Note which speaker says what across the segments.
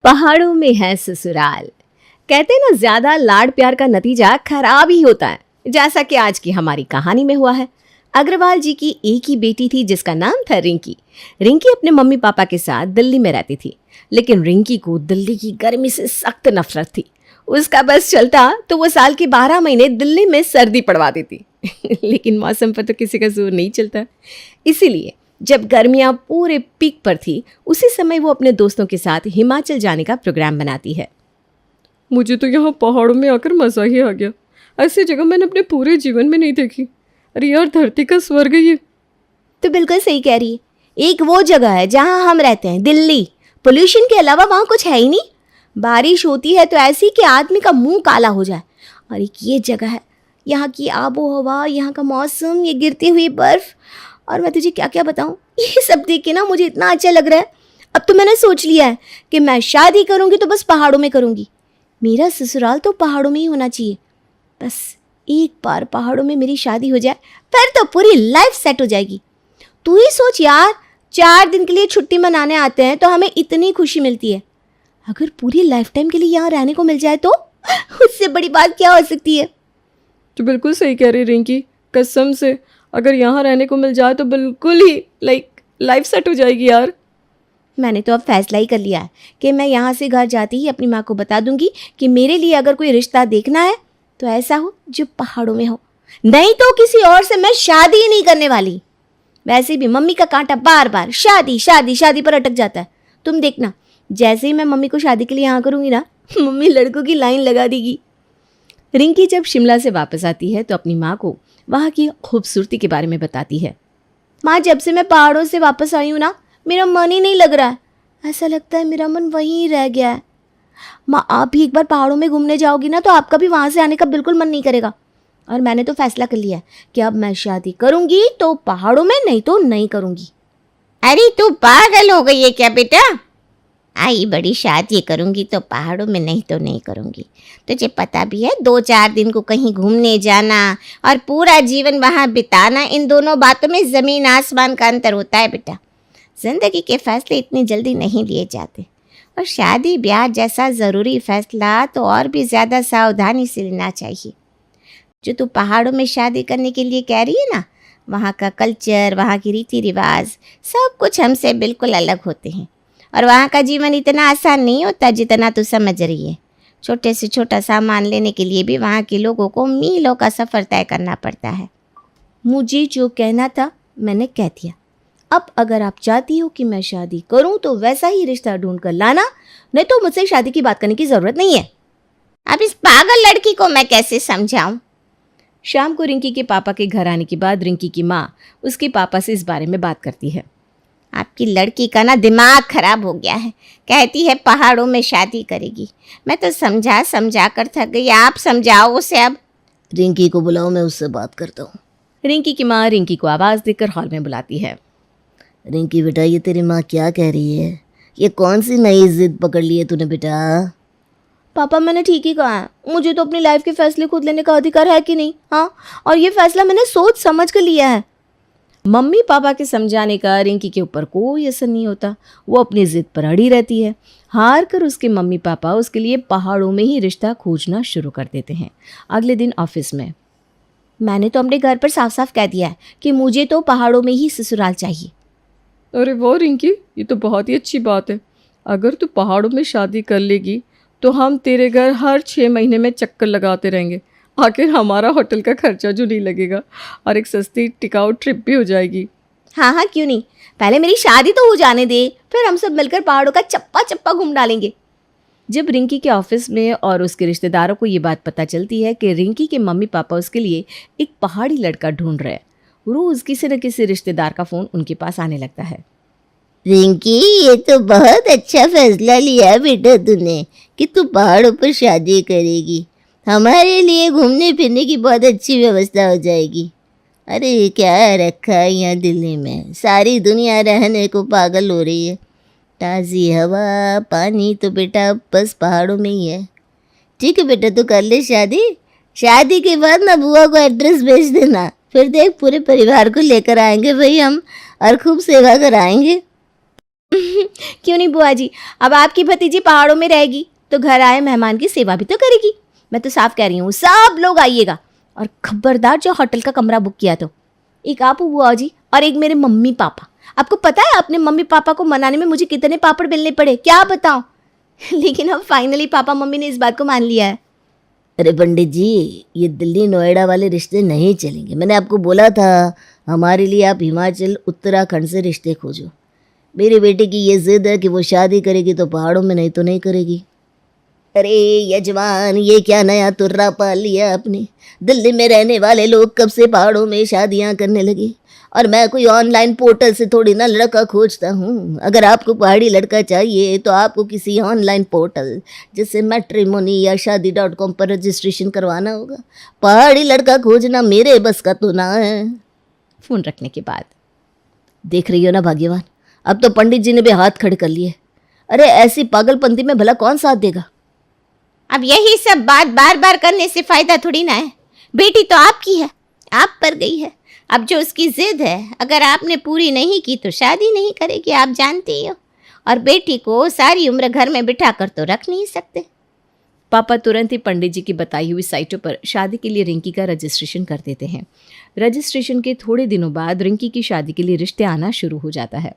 Speaker 1: पहाड़ों में है ससुराल। कहते ना, ज्यादा लाड प्यार का नतीजा खराब ही होता है, जैसा कि आज की हमारी कहानी में हुआ है। अग्रवाल जी की एक ही बेटी थी जिसका नाम था रिंकी। रिंकी अपने मम्मी पापा के साथ दिल्ली में रहती थी, लेकिन रिंकी को दिल्ली की गर्मी से सख्त नफरत थी। उसका बस चलता तो वो साल के 12 महीने दिल्ली में सर्दी पड़वा देती लेकिन मौसम पर तो किसी का जोर नहीं चलता। इसीलिए जब गर्मियां पूरे पीक पर थी, उसी समय वो अपने दोस्तों के साथ हिमाचल जाने का प्रोग्राम बनाती है।
Speaker 2: मुझे तो यहाँ पहाड़ों में आकर मज़ा ही आ गया। ऐसी जगह मैंने अपने पूरे जीवन में नहीं देखी। अरे यार, धरती का स्वर्ग ये।
Speaker 1: तो बिल्कुल सही कह रही है। एक वो जगह है जहां हम रहते हैं, दिल्ली। पोल्यूशन के अलावा वहां कुछ है ही नहीं। बारिश होती है तो ऐसी कि आदमी का मुंह काला हो जाए। और एक ये जगह है, यहाँ की आबो हवा, यहाँ का मौसम, ये गिरती हुई बर्फ, और मैं तुझे क्या क्या बताऊँ। ये सब देख के ना मुझे इतना अच्छा लग रहा है। अब तो मैंने सोच लिया है कि मैं शादी करूँगी तो बस पहाड़ों में करूँगी। मेरा ससुराल तो पहाड़ों में ही होना चाहिए। बस एक बार पहाड़ों में मेरी शादी हो जाए, फिर तो पूरी लाइफ सेट हो जाएगी। तू ही सोच यार, 4 दिन के लिए छुट्टी मनाने आते हैं तो हमें इतनी खुशी मिलती है। अगर पूरी लाइफ टाइम के लिए यहाँ रहने को मिल जाए तो उससे बड़ी बात क्या हो सकती है।
Speaker 2: तो बिल्कुल सही कह रही रिंकी, कसम से अगर यहाँ रहने को मिल जाए तो बिल्कुल ही लाइफ सेट हो जाएगी यार।
Speaker 1: मैंने तो अब फैसला ही कर लिया है कि मैं यहाँ से घर जाती ही अपनी माँ को बता दूंगी कि मेरे लिए अगर कोई रिश्ता देखना है तो ऐसा हो जो पहाड़ों में हो, नहीं तो किसी और से मैं शादी ही नहीं करने वाली। वैसे भी मम्मी का कांटा बार बार शादी शादी शादी पर अटक जाता है। तुम देखना, जैसे ही मैं मम्मी को शादी के लिए यहाँ करूँगी ना, मम्मी लड़कों की लाइन लगा देगी। रिंकी जब शिमला से वापस आती है तो अपनी माँ को वहाँ की खूबसूरती के बारे में बताती है। माँ, जब से मैं पहाड़ों से वापस आई हूँ ना, मेरा मन ही नहीं लग रहा है। ऐसा लगता है मेरा मन वहीं रह गया है। माँ, आप भी एक बार पहाड़ों में घूमने जाओगी ना तो आपका भी वहाँ से आने का बिल्कुल मन नहीं करेगा। और मैंने तो फैसला कर लिया है कि अब मैं शादी करूँगी तो पहाड़ों में, नहीं तो नहीं करूँगी।
Speaker 3: अरे तू पागल हो गई है क्या बेटा? आई बड़ी शादी करूंगी तो पहाड़ों में, नहीं तो नहीं करूंगी। तुझे पता भी है 2-4 दिन को कहीं घूमने जाना और पूरा जीवन वहाँ बिताना, इन दोनों बातों में ज़मीन आसमान का अंतर होता है बेटा। ज़िंदगी के फैसले इतनी जल्दी नहीं लिए जाते, और शादी ब्याह जैसा ज़रूरी फैसला तो और भी ज़्यादा सावधानी से लेना चाहिए। जो तू पहाड़ों में शादी करने के लिए कह रही है ना, वहाँ का कल्चर, वहाँ की रीति रिवाज, सब कुछ हमसे बिल्कुल अलग होते हैं। और वहाँ का जीवन इतना आसान नहीं होता जितना तू समझ रही है। छोटे से छोटा सामान लेने के लिए भी वहाँ के लोगों को मीलों का सफ़र तय करना पड़ता है।
Speaker 1: मुझे जो कहना था मैंने कह दिया। अब अगर आप चाहती हो कि मैं शादी करूं तो वैसा ही रिश्ता ढूंढ कर लाना, नहीं तो मुझसे शादी की बात करने की ज़रूरत नहीं है।
Speaker 3: अब इस पागल लड़की को मैं कैसे समझाऊं?
Speaker 1: शाम को रिंकी के पापा के घर आने के बाद रिंकी की माँ उसके पापा से इस बारे में बात करती है।
Speaker 3: आपकी लड़की का ना दिमाग खराब हो गया है। कहती है पहाड़ों में शादी करेगी। मैं तो समझा समझा कर थक गई। आप समझाओ उसे। अब
Speaker 4: रिंकी को बुलाओ, मैं उससे बात करता हूँ।
Speaker 1: रिंकी की माँ रिंकी को आवाज़ देकर हॉल में बुलाती है।
Speaker 4: रिंकी बेटा, ये तेरी माँ क्या कह रही है? ये कौन सी नई जिद पकड़ ली है तूने बेटा?
Speaker 1: पापा, मैंने ठीक ही कहा है। मुझे तो अपनी लाइफ के फैसले खुद लेने का अधिकार है कि नहीं? हाँ, और ये फैसला मैंने सोच समझ कर लिया है। मम्मी पापा के समझाने का रिंकी के ऊपर कोई असर नहीं होता। वो अपनी जिद पर अड़ी रहती है। हार कर उसके मम्मी पापा उसके लिए पहाड़ों में ही रिश्ता खोजना शुरू कर देते हैं। अगले दिन ऑफिस में, मैंने तो अपने घर पर साफ साफ कह दिया है कि मुझे तो पहाड़ों में ही ससुराल चाहिए।
Speaker 2: अरे वाह रिंकी, ये तो बहुत ही अच्छी बात है। अगर तू पहाड़ों में शादी कर लेगी तो हम तेरे घर हर 6 महीने में चक्कर लगाते रहेंगे। आखिर हमारा होटल का खर्चा जो नहीं लगेगा, और एक सस्ती टिकाऊ ट्रिप भी हो जाएगी।
Speaker 1: हाँ हाँ, क्यों नहीं। पहले मेरी शादी तो हो जाने दे, फिर हम सब मिलकर पहाड़ों का चप्पा चप्पा घूम डालेंगे। जब रिंकी के ऑफिस में और उसके रिश्तेदारों को ये बात पता चलती है कि रिंकी के मम्मी पापा उसके लिए एक पहाड़ी लड़का ढूंढ रहे हैं, रोज किसी न किसी रिश्तेदार का फ़ोन उनके पास आने लगता है।
Speaker 4: रिंकी, ये तो बहुत अच्छा फैसला लिया बेटा तूने कि तू पहाड़ों पर शादी करेगी। हमारे लिए घूमने फिरने की बहुत अच्छी व्यवस्था हो जाएगी। अरे क्या रखा है यहाँ दिल्ली में, सारी दुनिया रहने को पागल हो रही है। ताज़ी हवा, पानी तो बेटा बस पहाड़ों में ही है। ठीक है बेटा, तू कर ले शादी। शादी के बाद ना बुआ को एड्रेस भेज देना, फिर देख पूरे परिवार को लेकर आएंगे भाई हम, और खूब सेवा कराएंगे।
Speaker 1: क्यों नहीं बुआ जी, अब आपकी भतीजी पहाड़ों में रहेगी तो घर आए मेहमान की सेवा भी तो करेगी। मैं तो साफ कह रही हूँ, सब लोग आइएगा, और खबरदार जो होटल का कमरा बुक किया तो एक आप हो बुआ जी और एक मेरे मम्मी पापा। आपको पता है अपने मम्मी पापा को मनाने में मुझे कितने पापड़ बेलने पड़े, क्या बताऊं। लेकिन अब फाइनली पापा मम्मी ने इस बात को मान लिया है।
Speaker 4: अरे पंडित जी, ये दिल्ली नोएडा वाले रिश्ते नहीं चलेंगे। मैंने आपको बोला था हमारे लिए आप हिमाचल उत्तराखंड से रिश्ते खोजो। मेरी बेटी की ये जिद है कि वो शादी करेगी तो पहाड़ों में, नहीं तो नहीं करेगी। अरे यजमान, ये क्या नया तुर्रा पाल लिया आपने? दिल्ली में रहने वाले लोग कब से पहाड़ों में शादियां करने लगे, और मैं कोई ऑनलाइन पोर्टल से थोड़ी ना लड़का खोजता हूँ। अगर आपको पहाड़ी लड़का चाहिए तो आपको किसी ऑनलाइन पोर्टल जैसे मैट्रिमोनी या शादी.com पर रजिस्ट्रेशन करवाना होगा। पहाड़ी लड़का खोजना मेरे बस का तो ना है।
Speaker 1: फोन रखने के बाद
Speaker 4: देख रही हो ना भाग्यवान, अब तो पंडित जी ने भी हाथ खड़े कर लिए। अरे ऐसी पागलपंती में भला कौन साथ देगा?
Speaker 3: अब यही सब बात बार बार करने से फायदा थोड़ी ना है। बेटी तो आपकी है, आप पर गई है। अब जो उसकी जिद है, अगर आपने पूरी नहीं की तो शादी नहीं करेगी, आप जानते ही हो। और बेटी को सारी उम्र घर में बिठा कर तो रख नहीं सकते।
Speaker 1: पापा तुरंत ही पंडित जी की बताई हुई साइटों पर शादी के लिए रिंकी का रजिस्ट्रेशन कर देते हैं। रजिस्ट्रेशन के थोड़े दिनों बाद रिंकी की शादी के लिए रिश्ते आना शुरू हो जाता है,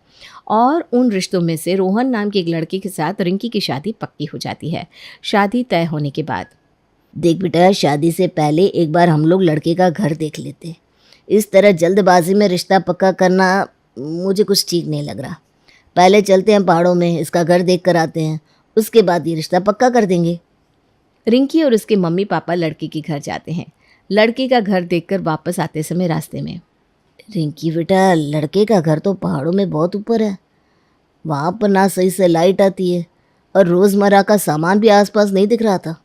Speaker 1: और उन रिश्तों में से रोहन नाम के एक लड़के के साथ रिंकी की शादी पक्की हो जाती है। शादी तय होने के बाद,
Speaker 4: देख बेटा, शादी से पहले एक बार हम लोग लड़के का घर देख लेते। इस तरह जल्दबाजी में रिश्ता पक्का करना मुझे कुछ ठीक नहीं लग रहा। पहले चलते हैं पहाड़ों में, इसका घर देख कर आते हैं, उसके बाद ये रिश्ता पक्का कर देंगे।
Speaker 1: रिंकी और उसके मम्मी पापा लड़के के घर जाते हैं। लड़के का घर देखकर वापस आते समय रास्ते में,
Speaker 4: रिंकी बेटा, लड़के का घर तो पहाड़ों में बहुत ऊपर है। वहाँ पर ना सही से लाइट आती है, और रोज़मर्रा का सामान भी आसपास नहीं दिख रहा था।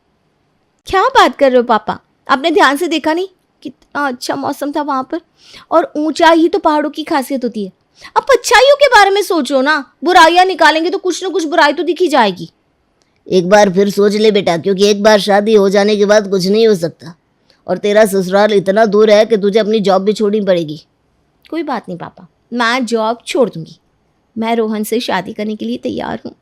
Speaker 1: क्या बात कर रहे हो पापा, आपने ध्यान से देखा नहीं कितना अच्छा मौसम था वहाँ पर। और ऊंचाई ही तो पहाड़ों की खासियत होती है। अब अच्छाइयों के बारे में सोचो ना, बुराइयां निकालेंगे तो कुछ ना कुछ बुराई तो दिखी जाएगी।
Speaker 4: एक बार फिर सोच ले बेटा, क्योंकि एक बार शादी हो जाने के बाद कुछ नहीं हो सकता, और तेरा ससुराल इतना दूर है कि तुझे अपनी जॉब भी छोड़नी पड़ेगी।
Speaker 1: कोई बात नहीं पापा, मैं जॉब छोड़ दूंगी। मैं रोहन से शादी करने के लिए तैयार हूँ।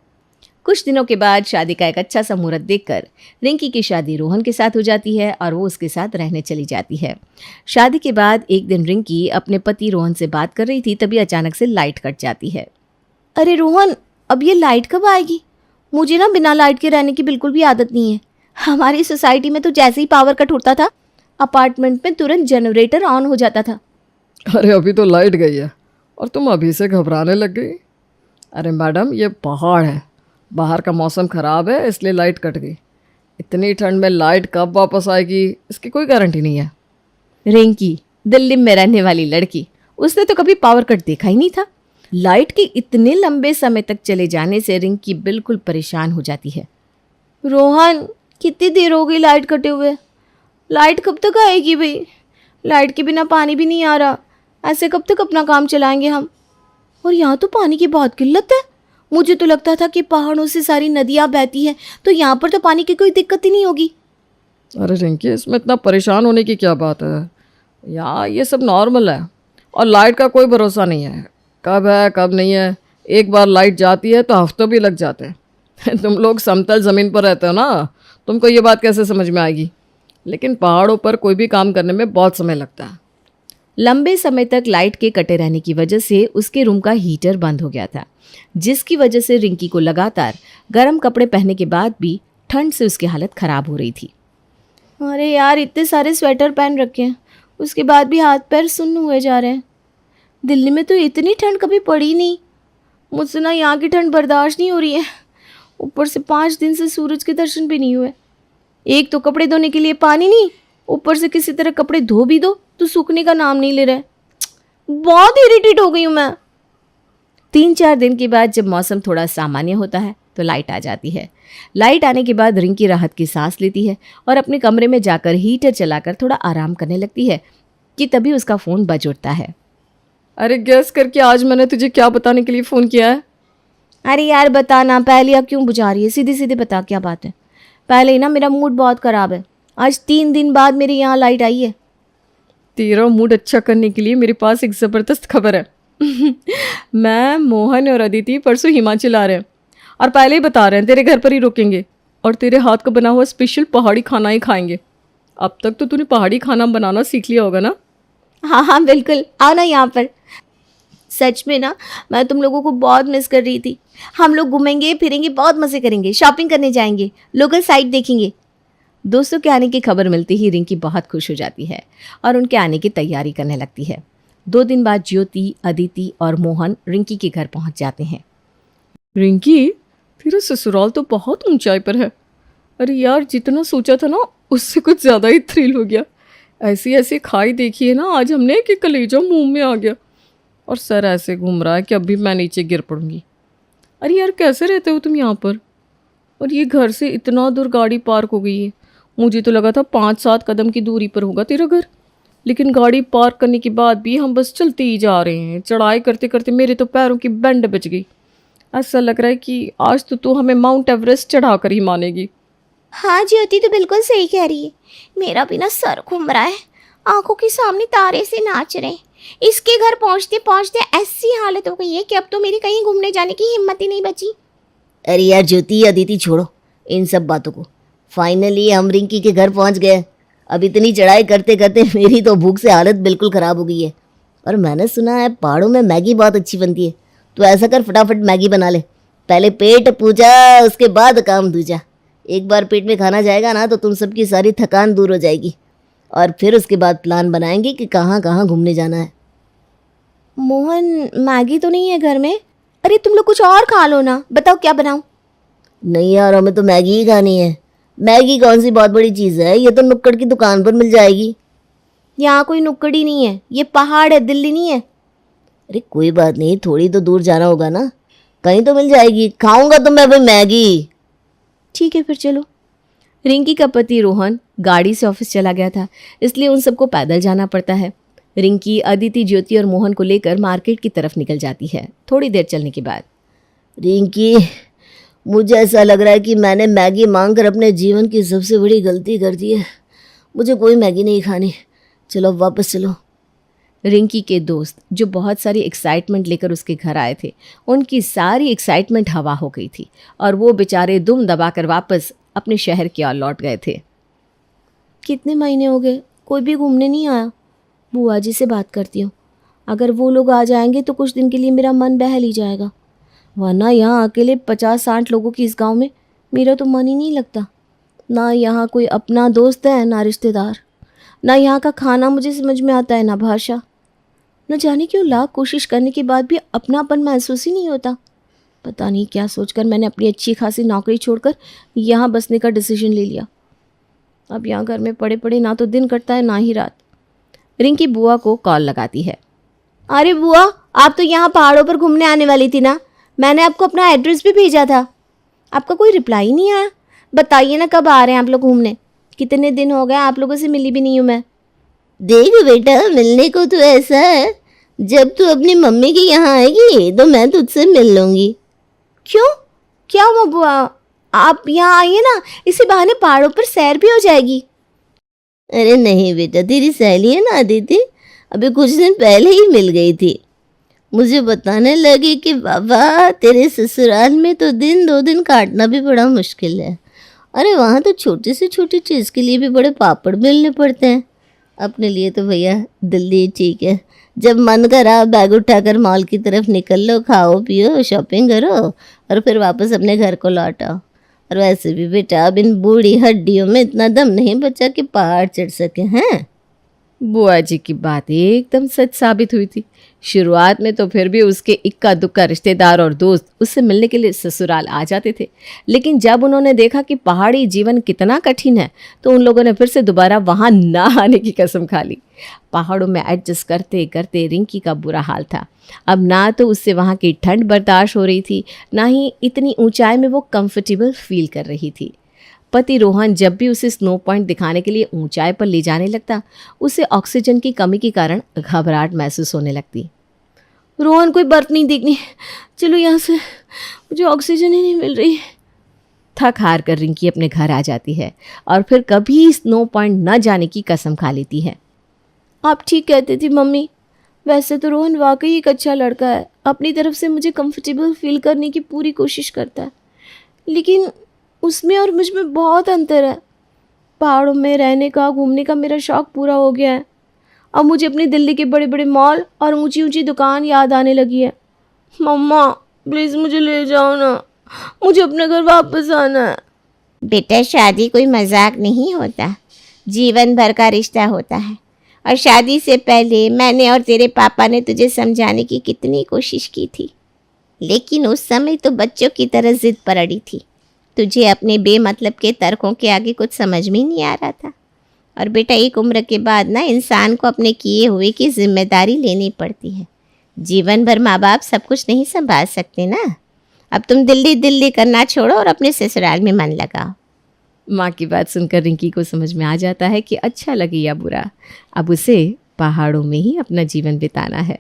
Speaker 1: कुछ दिनों के बाद शादी का एक अच्छा सा मुहूर्त देखकर रिंकी की शादी रोहन के साथ हो जाती है और वो उसके साथ रहने चली जाती है। शादी के बाद एक दिन रिंकी अपने पति रोहन से बात कर रही थी, तभी अचानक से लाइट कट जाती है। अरे रोहन, अब ये लाइट कब आएगी? मुझे ना बिना लाइट के रहने की बिल्कुल भी आदत नहीं है। हमारी सोसाइटी में तो जैसे ही पावर कट होता था, अपार्टमेंट में तुरंत जनरेटर ऑन हो जाता था।
Speaker 2: अरे अभी तो लाइट गई है और तुम अभी से घबराने लग गई। अरे मैडम, ये पहाड़ है, बाहर का मौसम ख़राब है इसलिए लाइट कट गई। इतनी ठंड में लाइट कब वापस आएगी इसकी कोई गारंटी नहीं है।
Speaker 1: रिंकी दिल्ली में रहने वाली लड़की, उसने तो कभी पावर कट देखा ही नहीं था। लाइट के इतने लंबे समय तक चले जाने से रिंकी बिल्कुल परेशान हो जाती है। रोहन, कितनी देर हो गई लाइट कटे हुए? लाइट कब तक आएगी भाई? लाइट के बिना पानी भी नहीं आ रहा, ऐसे कब तक अपना काम चलाएंगे हम? और यहाँ तो पानी की बहुत किल्लत है। मुझे तो लगता था कि पहाड़ों से सारी नदियाँ बहती हैं, तो यहाँ पर तो पानी की कोई दिक्कत ही नहीं होगी।
Speaker 2: अरे रिंकी, इसमें इतना परेशान होने की क्या बात है? यहाँ ये सब नॉर्मल है, और लाइट का कोई भरोसा नहीं है, कब है कब नहीं है। एक बार लाइट जाती है तो हफ्तों भी लग जाते हैं। तुम लोग समतल ज़मीन पर रहते हो ना, तुमको ये बात कैसे समझ में आएगी, लेकिन पहाड़ों पर कोई भी काम करने में बहुत समय लगता है।
Speaker 1: लंबे समय तक लाइट के कटे रहने की वजह से उसके रूम का हीटर बंद हो गया था, जिसकी वजह से रिंकी को लगातार गर्म कपड़े पहनने के बाद भी ठंड से उसकी हालत ख़राब हो रही थी। अरे यार, इतने सारे स्वेटर पहन रखे हैं, उसके बाद भी हाथ पैर सुन्न हुए जा रहे हैं। दिल्ली में तो इतनी ठंड कभी पड़ी नहीं। मुझसे ना यहाँ की ठंड बर्दाश्त नहीं हो रही है, ऊपर से 5 दिन से सूरज के दर्शन भी नहीं हुए। एक तो कपड़े धोने के लिए पानी नहीं, ऊपर से किसी तरह कपड़े धो भी दो तो सूखने का नाम नहीं ले रहे। बहुत इरिटेट हो गई हूँ मैं। 3-4 दिन के बाद जब मौसम थोड़ा सामान्य होता है तो लाइट आ जाती है। लाइट आने के बाद रिंकी राहत की सांस लेती है और अपने कमरे में जाकर हीटर चलाकर थोड़ा आराम करने लगती है कि तभी उसका फ़ोन बज उठता है।
Speaker 2: अरे गैस करके आज मैंने तुझे क्या बताने के लिए फ़ोन किया है?
Speaker 1: अरे यार बताना, पहले अब क्यों बुझा रही है? सीधे सीधे बता क्या बात है। पहले ही ना मेरा मूड बहुत ख़राब है, आज 3 दिन बाद मेरे यहाँ लाइट आई है।
Speaker 2: तेरा मूड अच्छा करने के लिए मेरे पास एक ज़बरदस्त खबर है। मैं, मोहन और अदिति परसों हिमाचल आ रहे हैं और पहले ही बता रहे हैं तेरे घर पर ही रुकेंगे और तेरे हाथ का बना हुआ स्पेशल पहाड़ी खाना ही खाएंगे। अब तक तो तूने पहाड़ी खाना बनाना सीख लिया होगा ना?
Speaker 1: हाँ हाँ बिल्कुल, आओ ना यहाँ पर। सच में ना, मैं तुम लोगों को बहुत मिस कर रही थी। हम लोग घूमेंगे फिरेंगे, बहुत मज़े करेंगे, शॉपिंग करने जाएंगे, लोकल साइट देखेंगे। दोस्तों के आने की खबर मिलती ही रिंकी बहुत खुश हो जाती है और उनके आने की तैयारी करने लगती है। 2 दिन बाद ज्योति, अदिति और मोहन रिंकी के घर पहुंच जाते हैं।
Speaker 2: रिंकी, तेरा ससुराल तो बहुत ऊंचाई पर है। अरे यार, जितना सोचा था ना उससे कुछ ज़्यादा ही थ्रिल हो गया। ऐसी ऐसी खाई देखी है ना आज हमने कि कलेजा मुंह में आ गया और सर ऐसे घूम रहा है कि अभी मैं नीचे गिर पड़ूंगी। अरे यार, कैसे रहते हो तुम यहाँ पर? और ये घर से इतना दूर गाड़ी पार्क हो गई है। मुझे तो लगा था 5-7 कदम की दूरी पर होगा तेरा घर, लेकिन गाड़ी पार्क करने के बाद भी हम बस चलते ही जा रहे हैं। चढ़ाई करते करते मेरे तो पैरों की बैंड बच गई। ऐसा लग रहा है कि आज तो तू हमें माउंट एवरेस्ट चढ़ा कर ही मानेगी।
Speaker 3: हाँ ज्योति तो बिल्कुल सही कह रही है। मेरा भी ना सर घूम रहा है, आंखों के सामने तारे से नाच रहे हैं। इसके घर पहुंचते पहुंचते ऐसी हालत हो गई है कि अब तो मेरी कहीं घूमने जाने की हिम्मत ही नहीं बची।
Speaker 4: अरे यार ज्योति, अदिति छोड़ो इन सब बातों को। फाइनली हम रिंकी के घर पहुंच गए। अब इतनी चढ़ाई करते करते मेरी तो भूख से हालत बिल्कुल ख़राब हो गई है। और मैंने सुना है पहाड़ों में मैगी बहुत अच्छी बनती है। तो ऐसा कर, फटाफट मैगी बना ले। पहले पेट पूजा, उसके बाद काम दूजा। एक बार पेट में खाना जाएगा ना तो तुम सबकी सारी थकान दूर हो जाएगी। और फिर उसके बाद प्लान बनाएंगे कि कहाँ कहाँ घूमने जाना है।
Speaker 1: मोहन, मैगी तो नहीं है घर में? अरे तुम लोग कुछ और खा लो ना, बताओ क्या बनाऊं?
Speaker 4: नहीं यार, हमें तो मैगी ही खानी है। मैगी कौन सी बहुत बड़ी चीज़ है, ये तो नुक्कड़ की दुकान पर मिल जाएगी।
Speaker 1: यहाँ कोई नुक्कड़ी नहीं है, ये पहाड़ है, दिल्ली नहीं है।
Speaker 4: अरे कोई बात नहीं, थोड़ी तो दूर जाना होगा ना, कहीं तो मिल जाएगी। खाऊंगा तो मैं भाई मैगी।
Speaker 1: ठीक है फिर चलो। रिंकी का पति रोहन गाड़ी से ऑफिस चला गया था, इसलिए उन सबको पैदल जाना पड़ता है। रिंकी, अदिति, ज्योति और मोहन को लेकर मार्केट की तरफ निकल जाती है। थोड़ी देर चलने के बाद,
Speaker 4: रिंकी, मुझे ऐसा लग रहा है कि मैंने मैगी मांगकर अपने जीवन की सबसे बड़ी गलती कर दी है। मुझे कोई मैगी नहीं खानी, चलो अब वापस चलो।
Speaker 1: रिंकी के दोस्त जो बहुत सारी एक्साइटमेंट लेकर उसके घर आए थे, उनकी सारी एक्साइटमेंट हवा हो गई थी और वो बेचारे दुम दबाकर वापस अपने शहर की ओर लौट गए थे। कितने महीने हो गए, कोई भी घूमने नहीं आया। बुआ जी से बात करती हूँ, अगर वो लोग आ जाएंगे तो कुछ दिन के लिए मेरा मन बहल ही जाएगा, वरना यहाँ अकेले 50-60 लोगों की इस गांव में मेरा तो मन ही नहीं लगता। ना यहाँ कोई अपना दोस्त है, ना रिश्तेदार, ना यहाँ का खाना मुझे समझ में आता है, ना भाषा। न जाने क्यों लाख कोशिश करने के बाद भी अपनापन महसूस ही नहीं होता। पता नहीं क्या सोचकर मैंने अपनी अच्छी खासी नौकरी छोड़कर यहाँ बसने का डिसीजन ले लिया। अब यहाँ घर में पड़े पड़े ना तो दिन कटता है ना ही रात। रिंकी बुआ को कॉल लगाती है। अरे बुआ, आप तो यहाँ पहाड़ों पर घूमने आने वाली थी ना, मैंने आपको अपना एड्रेस भी भेजा था, आपका कोई रिप्लाई ही नहीं आया। बताइए ना कब आ रहे हैं आप लोग घूमने? कितने दिन हो गए, आप लोगों से मिली भी नहीं हूँ मैं।
Speaker 4: देख बेटा, मिलने को तो ऐसा है, जब तू अपनी मम्मी के यहाँ आएगी तो मैं तुझसे मिल लूँगी।
Speaker 1: क्यों, क्या हुआ बुआ? आप यहाँ आइए ना, इसी बहाने पहाड़ों पर सैर भी हो जाएगी।
Speaker 4: अरे नहीं बेटा, तेरी सहेली है ना अदिति, अभी कुछ दिन पहले ही मिल गई थी। मुझे बताने लगी कि बाबा तेरे ससुराल में तो 2 दिन काटना भी बड़ा मुश्किल है। अरे वहाँ तो छोटी से छोटी चीज़ के लिए भी बड़े पापड़ बेलने पड़ते हैं। अपने लिए तो भैया दिल्ली ठीक है, जब मन करा बैग उठाकर मॉल की तरफ निकल लो, खाओ पियो, शॉपिंग करो और फिर वापस अपने घर को लौट आओ। और वैसे भी बेटा, अब इन बूढ़ी हड्डियों में इतना दम नहीं बचा कि पहाड़ चढ़ सके हैं।
Speaker 1: बुआ जी की बात एकदम सच साबित हुई थी। शुरुआत में तो फिर भी उसके इक्का दुक्का रिश्तेदार और दोस्त उससे मिलने के लिए ससुराल आ जाते थे, लेकिन जब उन्होंने देखा कि पहाड़ी जीवन कितना कठिन है तो उन लोगों ने फिर से दोबारा वहाँ ना आने की कसम खा ली। पहाड़ों में एडजस्ट करते करते रिंकी का बुरा हाल था। अब ना तो उससे वहाँ की ठंड बर्दाश्त हो रही थी, ना ही इतनी ऊंचाई में वो कंफर्टेबल फील कर रही थी। पति रोहन जब भी उसे स्नो पॉइंट दिखाने के लिए ऊंचाई पर ले जाने लगता, उसे ऑक्सीजन की कमी के कारण घबराहट महसूस होने लगती। रोहन, कोई बर्फ नहीं देखनी, चलो यहाँ से, मुझे ऑक्सीजन ही नहीं मिल रही। थक हार कर रिंकी अपने घर आ जाती है और फिर कभी स्नो पॉइंट न जाने की कसम खा लेती है। आप ठीक कहती थी मम्मी, वैसे तो रोहन वाकई एक अच्छा लड़का है, अपनी तरफ से मुझे कंफर्टेबल फील करने की पूरी कोशिश करता है, लेकिन उसमें और मुझ में बहुत अंतर है। पहाड़ों में रहने का, घूमने का मेरा शौक़ पूरा हो गया है। अब मुझे अपनी दिल्ली के बड़े बड़े मॉल और ऊंची ऊंची दुकान याद आने लगी है। मम्मा प्लीज़ मुझे ले जाओ ना, मुझे अपने घर वापस आना है।
Speaker 3: बेटा शादी कोई मजाक नहीं होता, जीवन भर का रिश्ता होता है। और शादी से पहले मैंने और तेरे पापा ने तुझे समझाने की कितनी कोशिश की थी, लेकिन उस समय तो बच्चों की तरह जिद पर अड़ी थी। तुझे अपने बेमतलब के तर्कों के आगे कुछ समझ में नहीं आ रहा था। और बेटा एक उम्र के बाद ना इंसान को अपने किए हुए की जिम्मेदारी लेनी पड़ती है। जीवन भर माँ बाप सब कुछ नहीं संभाल सकते ना। अब तुम दिल्ली दिल्ली करना छोड़ो और अपने ससुराल में मन लगाओ।
Speaker 2: माँ की बात सुनकर रिंकी को समझ में आ जाता है कि अच्छा लगे या बुरा, अब उसे पहाड़ों में ही अपना जीवन बिताना है।